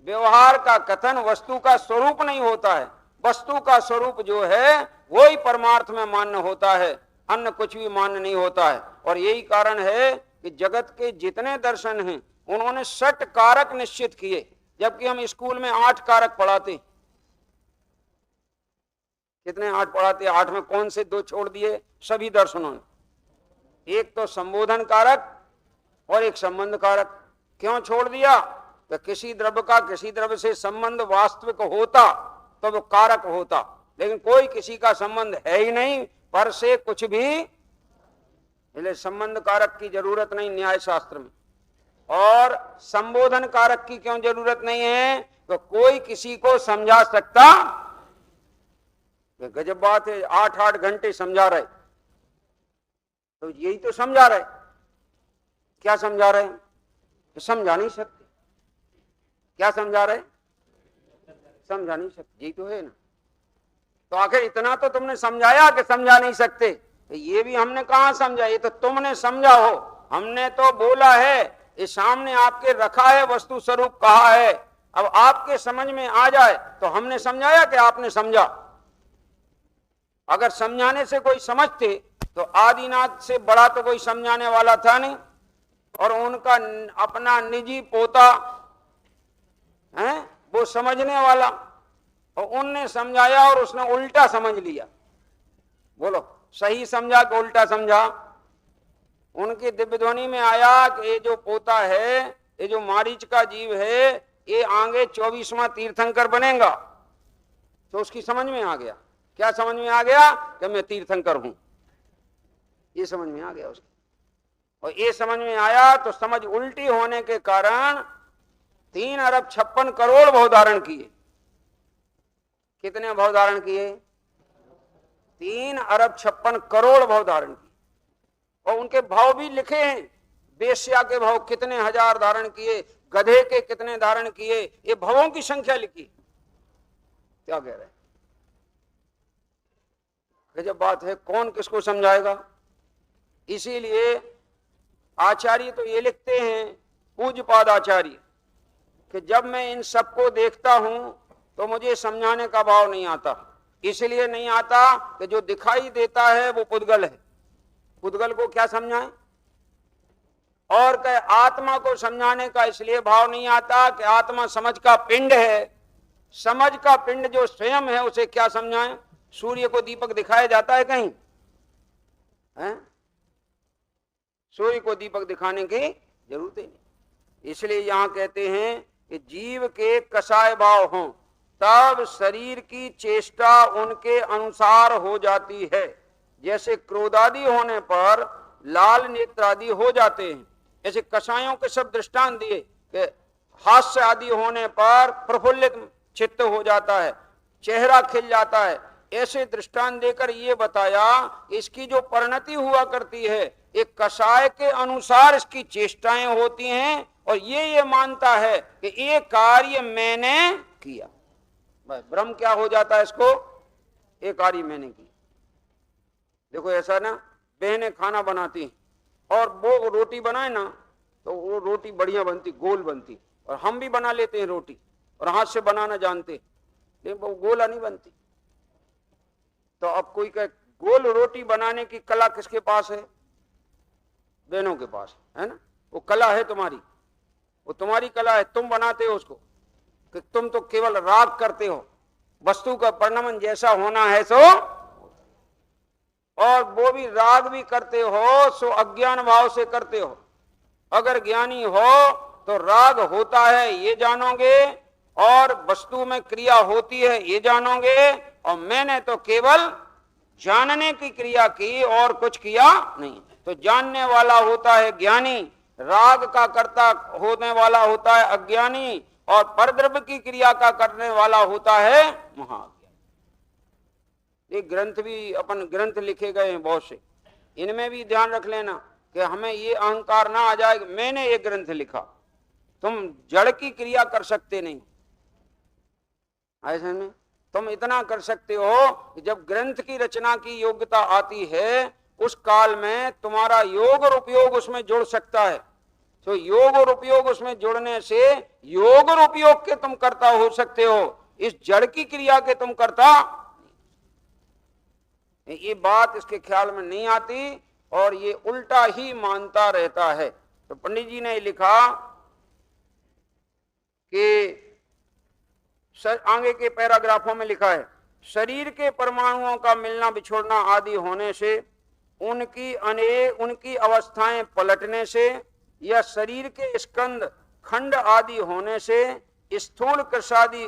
व्यवहार का कथन वस्तु का स्वरूप नहीं होता है। वस्तु का स्वरूप जो है वो ही परमार्थ में मान्य होता है, अन्य कुछ भी मान्य नहीं होता है। और यही कारण है कि जगत के जितने दर्शन हैं उन्होंने 6 कारक निश्चित किए, जबकि हम स्कूल में 8 कारक पढ़ाते। कितने 8 पढ़ाते? 8 में कौन से 2 छोड़ दिए सभी दर्शनों ने? एक तो संबोधन कारक और एक संबंध कारक। क्यों छोड़ दिया? तो किसी द्रव्य का किसी द्रव्य से संबंध वास्तविक होता तो वो कारक होता, लेकिन कोई किसी का संबंध है ही नहीं, पर से कुछ भी, इसलिए संबंध कारक की जरूरत नहीं न्याय शास्त्र में। और संबोधन कारक की क्यों जरूरत नहीं है? तो कोई किसी को समझा सकता। गजब बात है, 8-8 घंटे समझा रहे, तो यही तो समझा रहे। क्या समझा रहे? तो समझा नहीं सकते। क्या समझा रहे? समझा नहीं सकते, यही तो है ना। तो आखिर इतना तो तुमने समझाया कि समझा नहीं सकते, तो ये भी हमने कहाँ समझा? ये तो तुमने समझा हो, हमने तो बोला है, ये सामने आपके रखा है, वस्तु स्वरूप कहा है। अब आपके समझ में आ जाए तो हमने समझाया कि आपने समझा। अगर समझाने से कोई समझते तो आदिनाथ से बड़ा तो कोई समझाने वाला था नहीं, और उनका अपना निजी पोता है वो समझने वाला। और उनने समझाया और उसने उल्टा समझ लिया। बोलो, सही समझा कि उल्टा समझा? उनकी दिव्य ध्वनि में आया कि ये जो पोता है, ये जो मारीच का जीव है, ये आगे 24वां तीर्थंकर बनेगा। तो उसकी समझ में आ गया। क्या समझ में आ गया? कि मैं तीर्थंकर हूं, ये समझ में आ गया उसको। और ये समझ में आया तो समझ उल्टी होने के कारण 3 अरब 56 करोड़ भाव धारण किए। कितने भाव धारण किए? 3 अरब 56 करोड़ भाव धारण किए। और उनके भाव भी लिखे हैं। वेश्या के भाव कितने हजार धारण किए, गधे के कितने धारण किए, ये भावों की संख्या लिखी। क्या कह रहे हैं? जब बात है, कौन किसको समझाएगा? इसीलिए आचार्य तो ये लिखते हैं, पूज्यपाद आचार्य, कि जब मैं इन सबको देखता हूं तो मुझे समझाने का भाव नहीं आता। इसलिए नहीं आता कि जो दिखाई देता है वो पुद्गल है। पुद्गल को क्या समझाएं? और कहे आत्मा को समझाने का इसलिए भाव नहीं आता कि आत्मा समझ का पिंड है। समझ का पिंड जो स्वयं है उसे क्या समझाएं? सूर्य को दीपक दिखाया जाता है कहीं? है? सूर्य को दीपक दिखाने की जरूरत ही नहीं। इसलिए यहां कहते हैं कि जीव के कसाय भाव हों तब शरीर की चेष्टा उनके अनुसार हो जाती है। जैसे क्रोधादि होने पर लाल नेत्र आदि हो जाते हैं, ऐसे कसायों के सब दृष्टांत दिए कि हास्य आदि होने पर प्रफुल्लित चित्त हो जाता है, चेहरा खिल जाता है। ऐसे दृष्टांत देकर ये बताया इसकी जो परिणति हुआ करती है एक कसाय के अनुसार इसकी चेष्टाएं होती हैं, और ये मानता है कि ये कार्य मैंने किया। ब्रह्म क्या हो जाता है इसको? ये कार्य मैंने किया। देखो ऐसा ना, बहनें खाना बनाती और वो रोटी बनाए ना तो वो रोटी बढ़िया बनती, गोल बनती, और हम भी बना लेते हैं रोटी और हाथ से बनाना जानते, लेकिन वो गोला नहीं बनती। तो अब कोई कहे गोल रोटी बनाने की कला किसके पास है? बहनों के पास है ना। वो कला है तुम्हारी, वो तुम्हारी कला है, तुम बनाते हो उसको। कि तुम तो केवल राग करते हो, वस्तु का परिणमन जैसा होना है सो, और वो भी राग भी करते हो सो अज्ञान भाव से करते हो। अगर ज्ञानी हो तो राग होता है ये जानोगे, और वस्तु में क्रिया होती है ये जानोगे, और मैंने तो केवल जानने की क्रिया की और कुछ किया नहीं। तो जानने वाला होता है ज्ञानी, राग का कर्ता होने वाला होता है अज्ञानी, और परद्रव्य की क्रिया का करने वाला होता है महाज्ञानी। ये ग्रंथ भी, अपन ग्रंथ लिखे गए हैं बहुत से, इनमें भी ध्यान रख लेना कि हमें ये अहंकार ना आ जाए मैंने ये ग्रंथ लिखा। तुम जड़ की क्रिया कर सकते नहीं, ऐसे में तुम इतना कर सकते हो कि जब ग्रंथ की रचना की योग्यता आती है उस काल में तुम्हारा योग और उपयोग उसमें जुड़ सकता है। तो योग और उपयोग उसमें जुड़ने से योग और उपयोग के तुम कर्ता हो सकते हो, इस जड़ की क्रिया के तुम कर्ता। ये बात इसके ख्याल में नहीं आती और ये उल्टा ही मानता रहता है। तो पंडित जी ने लिखा कि आगे के पैराग्राफों में लिखा है, शरीर के परमाणुओं का मिलना बिछोड़ना आदि होने से, उनकी अवस्थाएं पलटने से, या शरीर के स्कंद खंड आदि होने से स्थूल कृशादि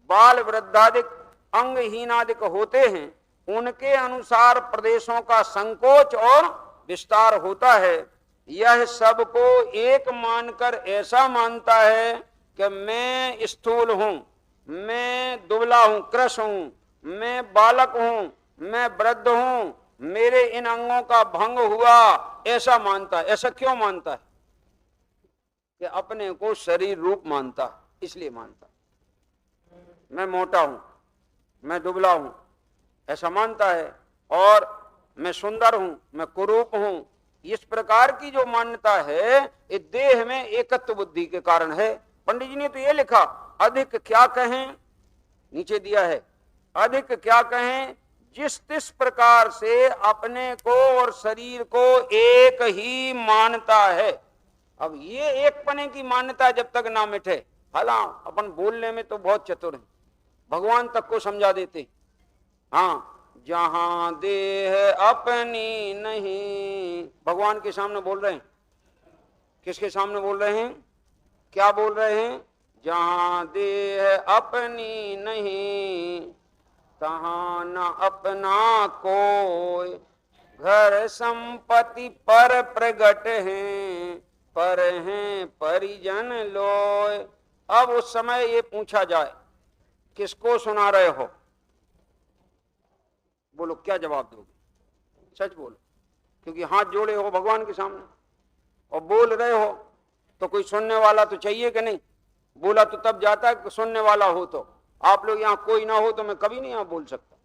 बाल वृद्धादिक अंगहीनादिक होते हैं, उनके अनुसार प्रदेशों का संकोच और विस्तार होता है। यह सबको एक मानकर ऐसा मानता है कि मैं स्थूल हूं, मैं दुबला हूं, कृश हूं, मैं बालक हूं, मैं वृद्ध हूं, मेरे इन अंगों का भंग हुआ, ऐसा मानता है। ऐसा क्यों मानता है? कि अपने को शरीर रूप मानता है, इसलिए मानता है। मैं मोटा हूं, मैं दुबला हूं, ऐसा मानता है, और मैं सुंदर हूं, मैं कुरूप हूं। इस प्रकार की जो मान्यता है ये देह में एकत्व बुद्धि के कारण है। पंडित जी ने तो ये लिखा, अधिक क्या कहें, नीचे दिया है, अधिक क्या कहें, जिस प्रकार से अपने को और शरीर को एक ही मानता है। अब ये एक पने की मान्यता जब तक ना मिटे, हालांकि अपन बोलने में तो बहुत चतुर हैं, भगवान तक को समझा देते। हाँ, जहां देह अपनी नहीं, भगवान के सामने बोल रहे हैं। किसके सामने बोल रहे हैं? क्या बोल रहे हैं? जहां देह अपनी नहीं, तहां न अपना कोई, घर संपत्ति पर प्रगट हैं, पर हैं परिजन लोय। अब उस समय ये पूछा जाए, किसको सुना रहे हो? बोलो, क्या जवाब दोगे? सच बोलो, क्योंकि हाथ जोड़े हो भगवान के सामने और बोल रहे हो, तो कोई सुनने वाला तो चाहिए कि नहीं? बोला तो तब जाता है कि सुनने वाला हो। तो आप लोग यहां कोई ना हो तो मैं कभी नहीं यहां बोल सकता।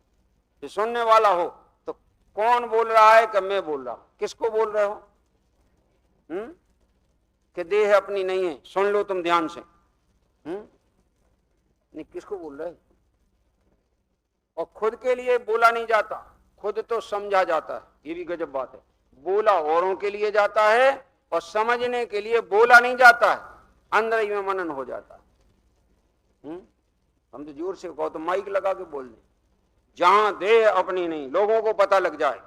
कि सुनने वाला हो तो कौन बोल रहा है कि मैं बोल रहा हूं? किसको बोल रहे हो? कि देह अपनी नहीं है, सुन लो तुम ध्यान से। नहीं, किसको बोल रहे? और खुद के लिए बोला नहीं जाता, खुद तो समझा जाता है। ये भी गजब बात है। बोला औरों के लिए जाता है और समझने के लिए बोला नहीं जाता है, अंदर ही में मनन हो जाता है। हम तो जोर से कहो तो माइक लगा के बोल दें, जहां देह अपनी नहीं, लोगों को पता लग जाए।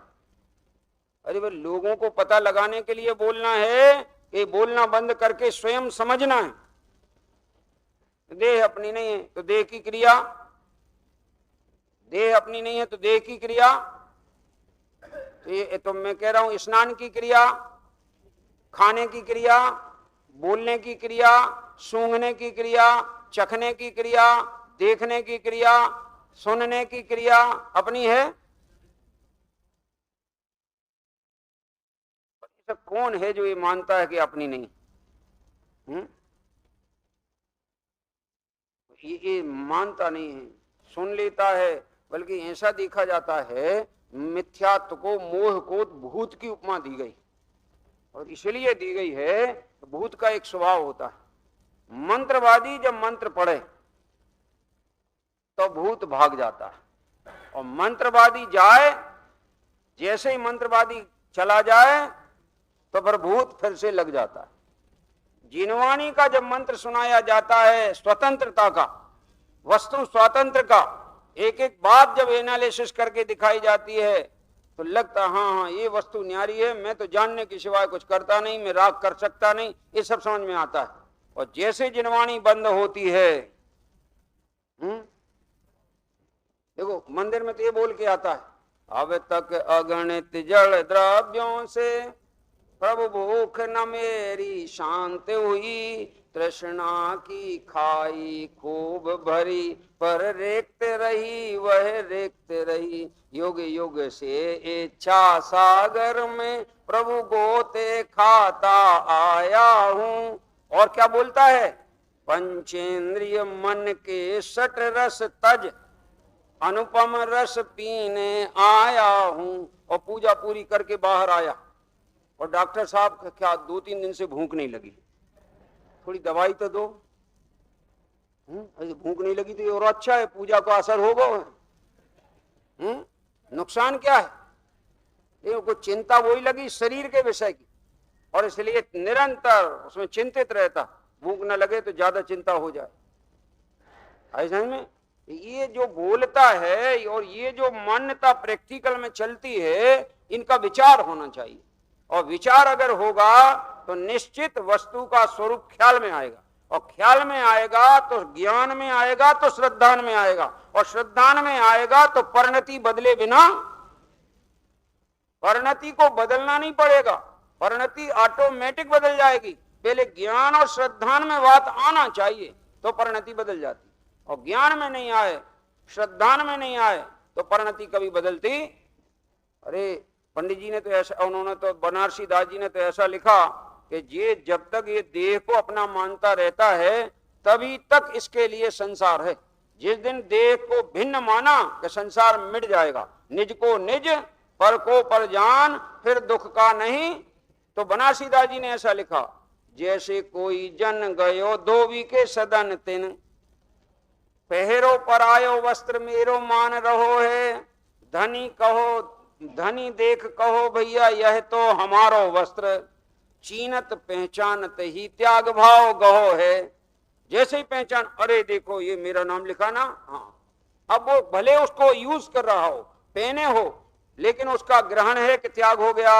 अरे भाई, लोगों को पता लगाने के लिए बोलना है कि बोलना बंद करके स्वयं समझना है। देह अपनी नहीं है तो देह की क्रिया, देह अपनी नहीं है तो देह की क्रिया, तो ये तो मैं कह रहा हूं स्नान की क्रिया, खाने की क्रिया, बोलने की क्रिया, सूंघने की क्रिया, चखने की क्रिया, देखने की क्रिया, सुनने की क्रिया अपनी है। कौन है जो ये मानता है कि अपनी नहीं? ये मानता नहीं है, सुन लेता है। बल्कि ऐसा देखा जाता है, मिथ्यात्व को, मोह को भूत की उपमा दी गई, और इसलिए दी गई है, भूत का एक स्वभाव होता है, मंत्रवादी जब मंत्र पढ़े तो भूत भाग जाता है, और मंत्रवादी जाए, जैसे ही मंत्रवादी चला जाए तो फिर भूत फिर से लग जाता है। जिनवाणी का जब मंत्र सुनाया जाता है, स्वतंत्रता का, वस्तु स्वातंत्र का, एक एक बात जब एनालिसिस करके दिखाई जाती है तो लगता हाँ हाँ ये वस्तु न्यारी है, मैं तो जानने के सिवाय कुछ करता नहीं, मैं राग कर सकता नहीं, ये सब समझ में आता है। और जैसे जिनवाणी बंद होती है, देखो मंदिर में तो ये बोल के आता है, अब तक अगणित जल द्रव्यों से प्रभु भूख न मेरी शांत हुई, तृष्णा की खाई खूब भरी, पर रेखत रही वह रेखत रही, युग युग से इच्छा सागर में प्रभु गोते खाता आया हूँ। और क्या बोलता है? पंचेंद्रिय मन के सट रस तज, अनुपम रस पीने आया हूँ। और पूजा पूरी करके बाहर आया, और डॉक्टर साहब क्या 2-3 दिन से भूख नहीं लगी, थोड़ी दवाई तो दो। भूख नहीं लगी तो ये और अच्छा है, पूजा का असर होगा। नुकसान क्या है? देखो, कुछ चिंता वही लगी शरीर के विषय की, और इसलिए निरंतर उसमें चिंतित रहता, भूख न लगे तो ज्यादा चिंता हो जाए। ऐसा में ये जो बोलता है और ये जो मान्यता प्रैक्टिकल में चलती है, इनका विचार होना चाहिए, और विचार अगर होगा तो निश्चित वस्तु का स्वरूप ख्याल में आएगा, और ख्याल में आएगा तो ज्ञान में आएगा, तो श्रद्धान में आएगा, और श्रद्धान में आएगा तो परिणति बदले बिना, परिणति को बदलना नहीं पड़ेगा, परिणति ऑटोमेटिक बदल जाएगी। पहले ज्ञान और श्रद्धान में बात आना चाहिए तो परिणति बदल जाती, और ज्ञान में नहीं आए, श्रद्धान में नहीं आए तो परिणति कभी बदलती। अरे पंडित जी ने तो ऐसा, उन्होंने तो बनारसी दास जी ने तो ऐसा लिखा कि ये जब तक ये देह को अपना मानता रहता है तभी तक इसके लिए संसार है। जिस दिन देह को भिन्न माना कि संसार मिट जाएगा, निज को निज पर को पर जान, फिर दुख का नहीं। तो बनारसी दास जी ने ऐसा लिखा, जैसे कोई जन गयो धोबी के सदन तिन, पहरो पर आयो वस्त्र मेरो मान रहो है, धनी कहो, धनी देख कहो भैया यह तो हमारो वस्त्र, चीनत पहचानत ही त्याग भाव गहो है। जैसे ही पहचान, अरे देखो ये मेरा नाम लिखा ना, हाँ अब वो भले उसको यूज कर रहा हो, पहने हो, लेकिन उसका ग्रहण है कि त्याग हो गया।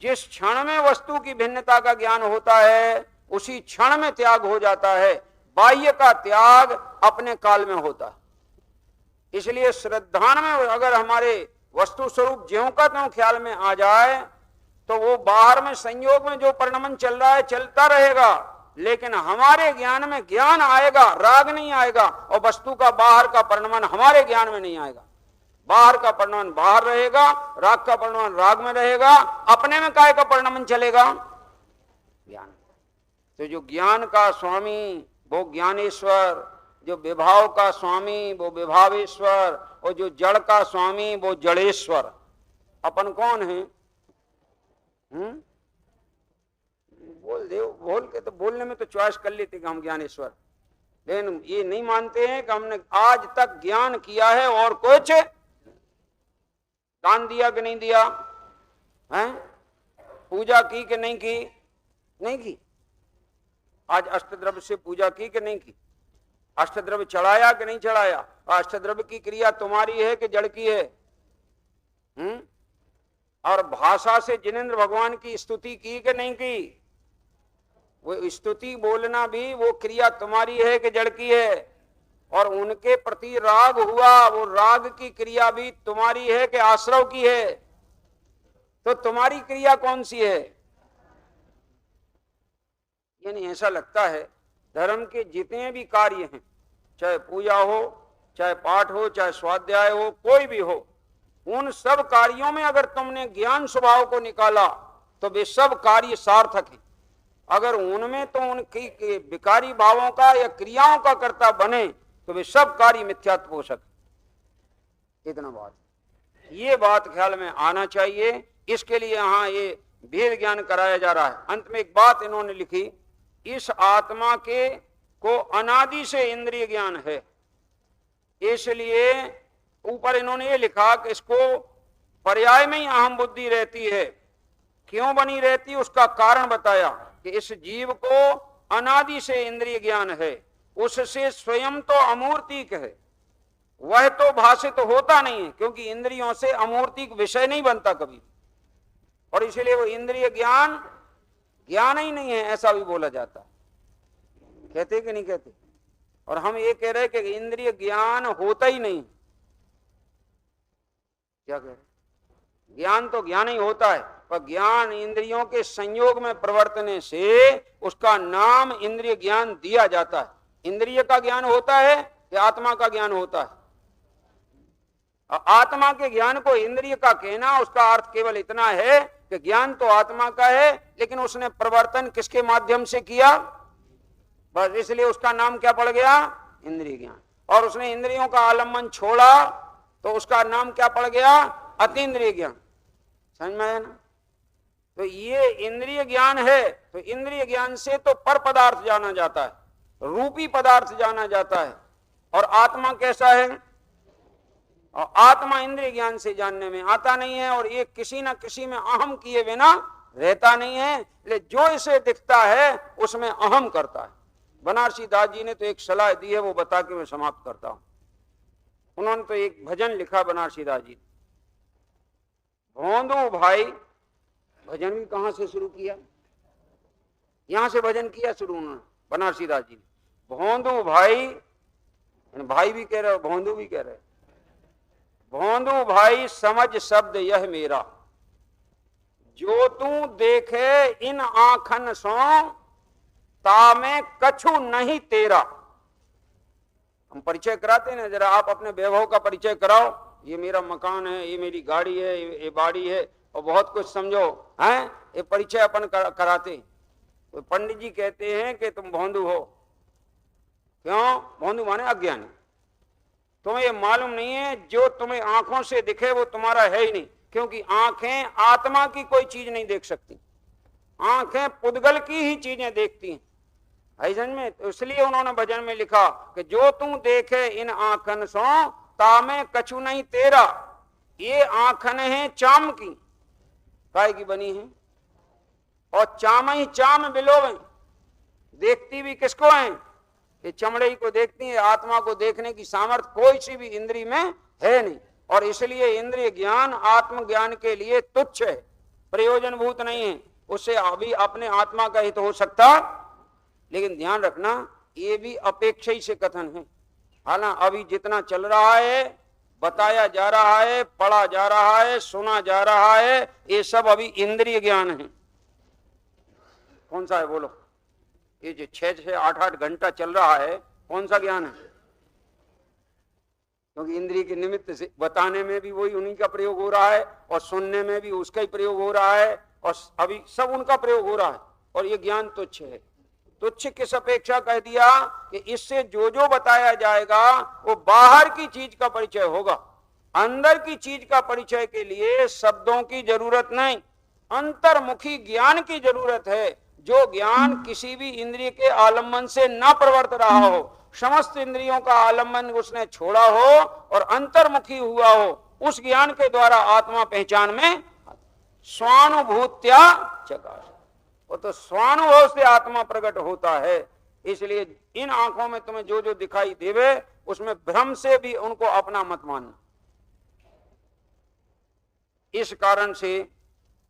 जिस क्षण में वस्तु की भिन्नता का ज्ञान होता है उसी क्षण में त्याग हो जाता है। बाह्य का त्याग अपने काल में होता है। इसलिए श्रद्धान में अगर हमारे वस्तु स्वरूप ज्यों का त्यों ख्याल में आ जाए तो वो बाहर में संयोग में जो परिणमन चल रहा है चलता रहेगा, लेकिन हमारे ज्ञान में ज्ञान आएगा, राग नहीं आएगा। और वस्तु का बाहर का परिणमन हमारे ज्ञान में नहीं आएगा। बाहर का परिणमन बाहर रहेगा, राग का परिणमन राग में रहेगा। अपने में काय का परिणमन चलेगा? ज्ञान। तो जो ज्ञान का स्वामी वो ज्ञानेश्वर, जो विभाव का स्वामी वो विभावेश्वर, और जो जड़ का स्वामी वो जड़ेश्वर। अपन कौन है? बोल दे, बोल के तो बोलने में तो चॉइस कर लेते कि हम ज्ञानेश्वर, लेकिन ये नहीं मानते हैं कि हमने आज तक ज्ञान किया है और कुछ दान दिया कि नहीं दिया है, पूजा की कि नहीं की? नहीं की। आज अष्टद्रव्य से पूजा की कि नहीं की? अष्टद्रव्य चढ़ाया कि नहीं चढ़ाया? अष्टद्रव्य की क्रिया तुम्हारी है कि जड़ की है? और भाषा से जिनेंद्र भगवान की स्तुति की कि नहीं की? वो स्तुति बोलना भी वो क्रिया तुम्हारी है कि जड़ की है? और उनके प्रति राग हुआ, वो राग की क्रिया भी तुम्हारी है कि आश्रव की है? तो तुम्हारी क्रिया कौन सी है? यानी ऐसा लगता है धर्म के जितने भी कार्य हैं, चाहे पूजा हो, चाहे पाठ हो, चाहे स्वाध्याय हो, कोई भी हो, उन सब कार्यों में अगर तुमने ज्ञान स्वभाव को निकाला तो वे सब कार्य सार्थक हैं। अगर उनमें तो उनकी विकारी भावों का या क्रियाओं का कर्ता बने तो वे सब कार्य मिथ्यात्व हो सके। इतना बात, ये बात ख्याल में आना चाहिए। इसके लिए यहाँ ये भेद ज्ञान कराया जा रहा है। अंत में एक बात इन्होंने लिखी, इस आत्मा के को अनादि से इंद्रिय ज्ञान है। इसलिए ऊपर इन्होंने ये लिखा कि इसको पर्याय में ही अहम बुद्धि रहती है। क्यों बनी रहती, उसका कारण बताया कि इस जीव को अनादि से इंद्रिय ज्ञान है, उससे स्वयं तो अमूर्तिक है, वह तो भाषित होता नहीं है, क्योंकि इंद्रियों से अमूर्तिक विषय नहीं बनता कभी, और इसलिए वो इंद्रिय ज्ञान ज्ञान ही नहीं है, ऐसा भी बोला जाता है। कहते कि नहीं कहते? और हम ये कह रहे कि इंद्रिय ज्ञान होता ही नहीं। क्या कह रहे? ज्ञान तो ज्ञान ही होता है, पर ज्ञान इंद्रियों के संयोग में प्रवर्तने से उसका नाम इंद्रिय ज्ञान दिया जाता है। इंद्रिय का ज्ञान होता है या आत्मा का ज्ञान होता है? आत्मा के ज्ञान को इंद्रिय का कहना, उसका अर्थ केवल इतना है कि ज्ञान तो आत्मा का है, लेकिन उसने प्रवर्तन किसके माध्यम से किया? बस इसलिए उसका नाम क्या पड़ गया? इंद्रिय ज्ञान। और उसने इंद्रियों का आलम्बन छोड़ा तो उसका नाम क्या पड़ गया? अतीन्द्रिय ज्ञान। समझ में आया ना? तो ये इंद्रिय ज्ञान है। तो इंद्रिय ज्ञान से तो पर पदार्थ जाना जाता है, रूपी पदार्थ जाना जाता है। और आत्मा कैसा है? और आत्मा इंद्रिय ज्ञान से जानने में आता नहीं है, और ये किसी न किसी में अहम किए बिना रहता नहीं है। इसलिए जो इसे दिखता है उसमें अहम करता है। बनारसी दास जी ने तो एक सलाह दी है, वो बता के मैं समाप्त करता हूं। उन्होंने तो एक भजन लिखा बनारसी दास जी, भोंदू भाई। भजन भी कहां से शुरू किया? यहां से भजन किया शुरू उन्होंने, बनारसी दास जी ने। भोंदू भाई, भाई भी कह रहे हो, भोंदू भी कह रहे, भोंदू भाई समझ शब्द यह मेरा, जो तू देखे इन आंखन सो तामे कछु नहीं तेरा। हम परिचय कराते ना, जरा आप अपने वैभव का परिचय कराओ। ये मेरा मकान है, ये मेरी गाड़ी है, ये बाड़ी है, और बहुत कुछ समझो हैं, ये परिचय अपन कराते। तो पंडित जी कहते हैं कि तुम भोंदू हो। क्यों? भोंदू माने अज्ञानी। तुम्हें ये मालूम नहीं है जो तुम्हें आंखों से दिखे वो तुम्हारा है ही नहीं, क्योंकि आंखें आत्मा की कोई चीज नहीं देख सकती, आंखें पुद्गल की ही चीजें देखती हैं। समझ में? तो इसलिए उन्होंने भजन में लिखा कि जो तू देखे इन आंखन सो तामे कछु नहीं तेरा। ये आंखन है चाम की, काय की बनी है, और चाम ही चाम बिलोवे, देखती भी किसको है? ये चमड़े ही को देखती है, आत्मा को देखने की सामर्थ्य कोई सी भी इंद्री में है नहीं। और इसलिए इंद्रिय ज्ञान आत्मज्ञान के लिए तुच्छ है, प्रयोजनभूत नहीं है। उससे अभी अपने आत्मा का हित हो सकता, लेकिन ध्यान रखना ये भी अपेक्षा ही से कथन है। हालांकि अभी जितना चल रहा है, बताया जा रहा है, पढ़ा जा रहा है, सुना जा रहा है, ये सब अभी इंद्रिय ज्ञान है। कौन सा है बोलो? ये जो 6-6, 8-8 घंटा चल रहा है, कौन सा ज्ञान है? क्योंकि इंद्रिय के निमित्त से बताने में भी वही उन्हीं का प्रयोग हो रहा है, और सुनने में भी उसका ही प्रयोग हो रहा है, और अभी सब उनका प्रयोग हो रहा है। और ये ज्ञान तुच्छ है। तुच्छ किस अपेक्षा कह दिया कि इससे जो जो बताया जाएगा वो बाहर की चीज का परिचय होगा, अंदर की चीज का परिचय के लिए शब्दों की जरूरत नहीं, अंतर्मुखी ज्ञान की जरूरत है। जो ज्ञान किसी भी इंद्रिय के आलम्बन से न प्रवर्त रहा हो, समस्त इंद्रियों का आलम्बन उसने छोड़ा हो और अंतर्मुखी हुआ हो, उस ज्ञान के द्वारा आत्मा पहचान में स्वानुभूत्या चकाश, वो तो स्वानुभव से आत्मा प्रकट होता है। इसलिए इन आंखों में तुम्हें जो जो दिखाई देवे उसमें भ्रम से भी उनको अपना मत मानना। इस कारण से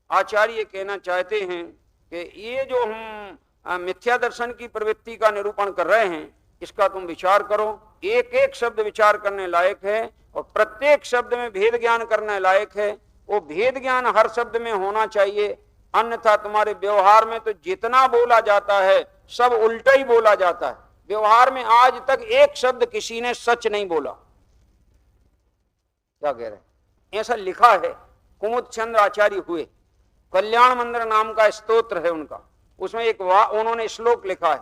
आचार्य कहना चाहते हैं कि ये जो हम मिथ्या दर्शन की प्रवृत्ति का निरूपण कर रहे हैं, इसका तुम विचार करो। एक एक शब्द विचार करने लायक है, और प्रत्येक शब्द में भेद ज्ञान करने लायक है। वो भेद ज्ञान हर शब्द में होना चाहिए, अन्यथा तुम्हारे व्यवहार में तो जितना बोला जाता है सब उल्टा ही बोला जाता है। व्यवहार में आज तक एक शब्द किसी ने सच नहीं बोला। क्या कह रहे हैं? ऐसा लिखा है, कुमुद चंद्र आचार्य हुए, कल्याण मंदिर नाम का स्तोत्र है उनका, उसमें एक उन्होंने श्लोक लिखा है,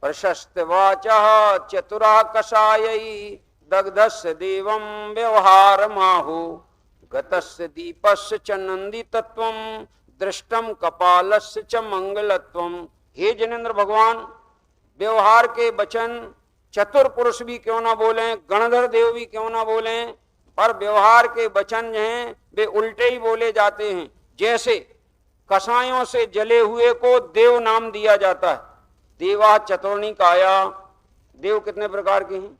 प्रशस्त वाचः चतुरा कषायी दग्धस्य देवं व्यवहार माहु गतस्य दीपस्य च नंदी तत्वम दृष्टम कपालस्य च मंगलत्वम। हे जिनेन्द्र भगवान, व्यवहार के वचन चतुर पुरुष भी क्यों ना बोलें, गणधर देव भी क्यों ना बोलें, पर व्यवहार के वचन जो हैं वे उल्टे ही बोले जाते हैं। जैसे कसायों से जले हुए को देव नाम दिया जाता है, देवा चतुर्णी काया। देव कितने प्रकार के हैं?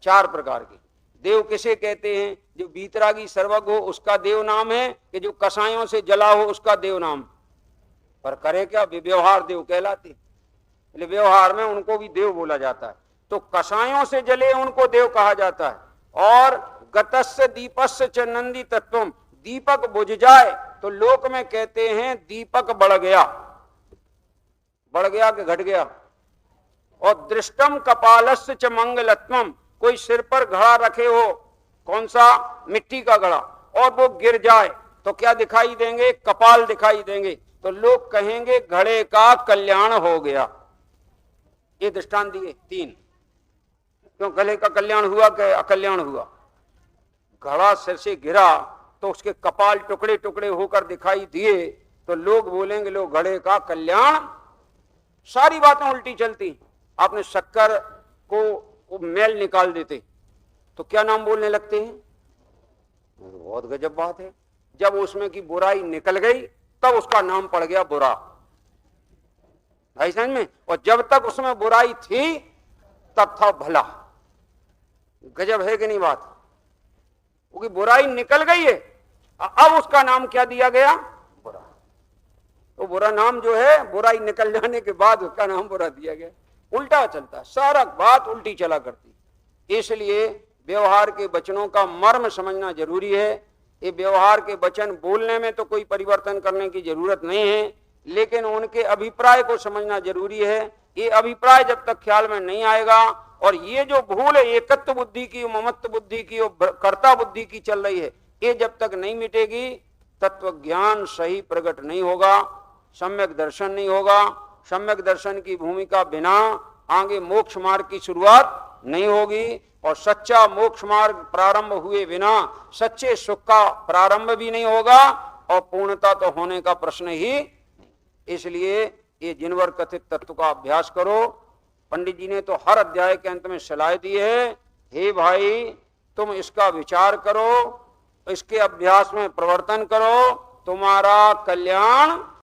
4 प्रकार के। देव किसे कहते हैं? जो बीतरागी सर्वज्ञ हो उसका देव नाम है, कि जो कसायों से जला हो उसका देव नाम। पर करे क्या? व्यवहार देव कहलाते, इसलिए व्यवहार में उनको भी देव बोला जाता है। तो कसायों से जले उनको देव कहा जाता है। और गतस्य दीपस्य च नंदी तत्वम, दीपक बुझ जाए तो लोक में कहते हैं दीपक बढ़ गया। बढ़ गया कि घट गया? और दृष्टम कपालस्य च मंगलत्वम, कोई सिर पर घड़ा रखे हो, कौन सा? मिट्टी का घड़ा, और वो गिर जाए तो क्या दिखाई देंगे? कपाल दिखाई देंगे। तो लोग कहेंगे घड़े का कल्याण हो गया। ये दृष्टांत दिए 3। क्यों? गले का कल्याण हुआ कि अकल्याण हुआ? घड़ा सिर से गिरा तो उसके कपाल टुकड़े टुकड़े होकर दिखाई दिए, तो लोग बोलेंगे लो घड़े का कल्याण। सारी बातें उल्टी चलती। आपने शक्कर को मैल निकाल देते तो क्या नाम बोलने लगते हैं? बहुत गजब बात है। जब उसमें की बुराई निकल गई तब उसका नाम पड़ गया बुरा। भाई समझ में? और जब तक उसमें बुराई थी तब था भला। गजब है कि नहीं बात? क्योंकि बुराई निकल गई है, अब उसका नाम क्या दिया गया? बुरा। तो बुरा नाम जो है, बुराई निकल जाने के बाद उसका नाम बुरा दिया गया। उल्टा चलता, सारा बात उल्टी चला करती। इसलिए व्यवहार के वचनों का मर्म समझना जरूरी है। ये व्यवहार के वचन बोलने में तो कोई परिवर्तन करने की जरूरत नहीं है, लेकिन उनके अभिप्राय को समझना जरूरी है। ये अभिप्राय जब तक ख्याल में नहीं आएगा, और ये जो भूल है एकत्व बुद्धि की, ममत्व बुद्धि की, कर्ता बुद्धि की चल रही है, ये जब तक नहीं मिटेगी तत्व ज्ञान सही प्रकट नहीं होगा, सम्यक दर्शन नहीं होगा। सम्यक दर्शन की भूमिका बिना आगे मोक्ष मार्ग की शुरुआत नहीं होगी, और सच्चा मोक्ष मार्ग प्रारंभ हुए बिना सच्चे सुख का प्रारंभ भी नहीं होगा, और पूर्णता तो होने का प्रश्न ही नहीं। इसलिए ये जिनवर कथित तत्व का अभ्यास करो। पंडित जी ने तो हर अध्याय के अंत में सलाह दी है, हे भाई तुम इसका विचार करो, इसके अभ्यास में प्रवर्तन करो, तुम्हारा कल्याण